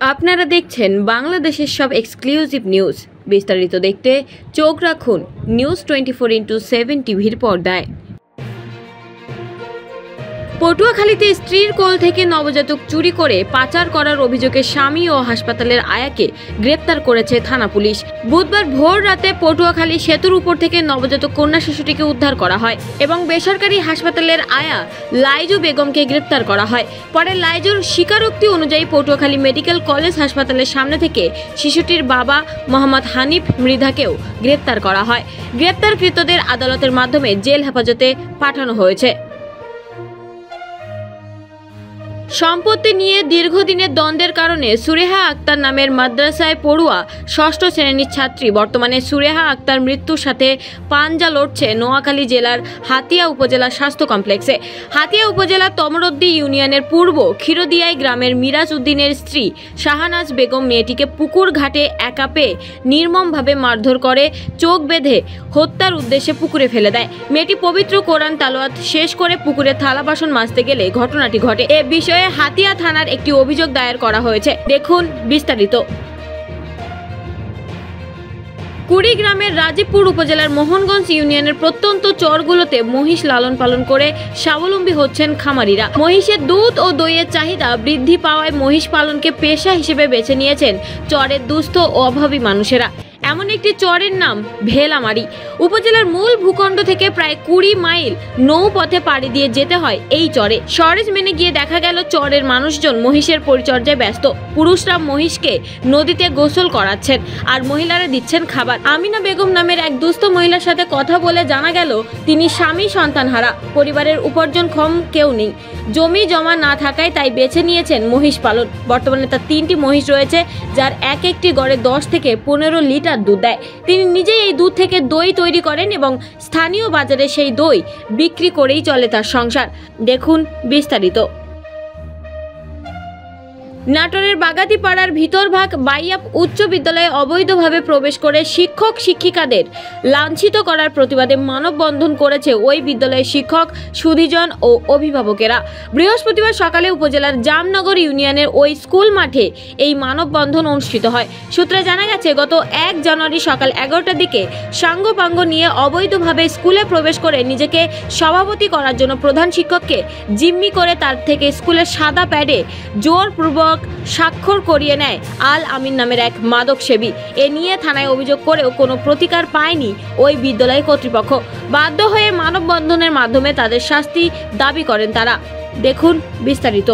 আপনারা দেখছেন বাংলাদেশের সব এক্সক্লুসিভ নিউজ। বিস্তারিত দেখতে চোখ রাখুন নিউজ 24x7 টিভির পর্দায়। পটুয়াখালীতে স্ত্রীর কোল থেকে নবজাতক চুরি করে পাচার করার অভিযোগে স্বামী ও হাসপাতালের আয়াকে গ্রেপ্তার করেছে থানা পুলিশ। বুধবার ভোর রাতে পটুয়াখালী সেতুর উপর থেকে নবজাতক কন্যা শিশুটিকে উদ্ধার করা হয় এবং বেসরকারি হাসপাতালের আয়া লাইজু বেগমকে গ্রেপ্তার করা হয়। পরে লাইজুর স্বীকারোক্তি অনুযায়ী পটুয়াখালী মেডিকেল কলেজ হাসপাতালের সামনে থেকে শিশুটির বাবা মোহাম্মদ হানিফ মৃধাকেও গ্রেপ্তার করা হয়। গ্রেপ্তারকৃতদের আদালতের মাধ্যমে জেল হেফাজতে পাঠানো হয়েছে। সম্পত্তি নিয়ে দীর্ঘদিনের দ্বন্দ্বের কারণে সুরেহা আক্তার নামের মাদ্রাসায় পড়ুয়া ষষ্ঠ শ্রেণীর ছাত্রী বর্তমানে সুরেহা আক্তার মৃত্যুর সাথে পাঞ্জা লড়ছে নোয়াখালী জেলার হাতিয়া উপজেলা স্বাস্থ্য কমপ্লেক্সে। হাতিয়া উপজেলার তমরদ্দি ইউনিয়নের পূর্ব ক্ষীরদিয়াই গ্রামের মিরাজ উদ্দিনের স্ত্রী শাহানাজ বেগম মেয়েটিকে পুকুর ঘাটে একা পেয়ে নির্মমভাবে মারধর করে চোখ বেঁধে হত্যার উদ্দেশ্যে পুকুরে ফেলে দেয়। মেয়েটি পবিত্র কোরআন তালাওয়াত শেষ করে পুকুরে থালা বাসন মাজতে গেলে ঘটনাটি ঘটে। এ বিষয়ে হাতিয়া থানার একটি অভিযোগ দায়ের করা হয়েছে। দেখুন বিস্তারিত। কুড়িগ্রামের রাজীবপুর উপজেলার মোহনগঞ্জ ইউনিয়নের প্রত্যন্ত চরগুলোতে মহিষ লালন পালন করে স্বাবলম্বী হচ্ছেন খামারিরা। মহিষের দুধ ও দইয়ের চাহিদা বৃদ্ধি পাওয়ায় মহিষ পালনকে পেশা হিসেবে বেছে নিয়েছেন চরের দুস্থ ও অভাবী মানুষেরা। এমন একটি চরের নাম ভেলামারি। উপজেলার মূল ভূখণ্ড থেকে প্রায় 20 মাইল নৌপথে পাড়ি দিয়ে যেতে হয় এই চরে। সরেজমিনে গিয়ে দেখা গেল চরের মানুষজন মহিষের পরিচর্যায় ব্যস্ত। পুরুষরা মহিষকে নদীতে গোসল করাচ্ছেন আর মহিলারা দিচ্ছেন খাবার। আমিনা বেগম নামের এক দুস্থ মহিলার সাথে কথা বলে জানা গেল তিনি স্বামী সন্তানহারা, পরিবারের উপার্জনক্ষম কেউ নেই। জমি জমা না থাকায় তাই বেছে নিয়েছেন মহিষ পালন। বর্তমানে তার 3টি মহিষ রয়েছে, যার এক একটি গড়ে 10 থেকে 15 লিটার দুধ দেয়। তিনি নিজেই এই দুধ থেকে দই তৈরি করেন এবং স্থানীয় বাজারে সেই দই বিক্রি করেই চলে তার সংসার। দেখুন বিস্তারিত। নাটোরের বাগাতিপাড়ার ভিতরভাগ বাইয়াপ উচ্চ বিদ্যালয়ে অবৈধভাবে প্রবেশ করে শিক্ষক শিক্ষিকাদের লাঞ্ছিত করার প্রতিবাদে মানববন্ধন করেছে ওই বিদ্যালয়ের শিক্ষক, সুধীজন ও অভিভাবকেরা। বৃহস্পতিবার সকালে উপজেলার জামনগর ইউনিয়নের ওই স্কুল মাঠে এই মানববন্ধন অনুষ্ঠিত হয়। সূত্রে জানা গেছে, গত 1 জানুয়ারি সকাল 11টার দিকে সাঙ্গপাঙ্গ নিয়ে অবৈধভাবে স্কুলে প্রবেশ করে নিজেকে সভাপতি করার জন্য প্রধান শিক্ষককে জিম্মি করে তার থেকে স্কুলের সাদা প্যাডে জোরপূর্বক স্বাক্ষর করিয়ে নেয় আল আমিন নামের এক মাদক সেবী। এ নিয়ে থানায় অভিযোগ করেও কোনো প্রতিকার পায়নি ওই বিদ্যালয় কর্তৃপক্ষ। বাধ্য হয়ে মানববন্ধনের মাধ্যমে তাদের শাস্তি দাবি করেন তারা। দেখুন বিস্তারিত।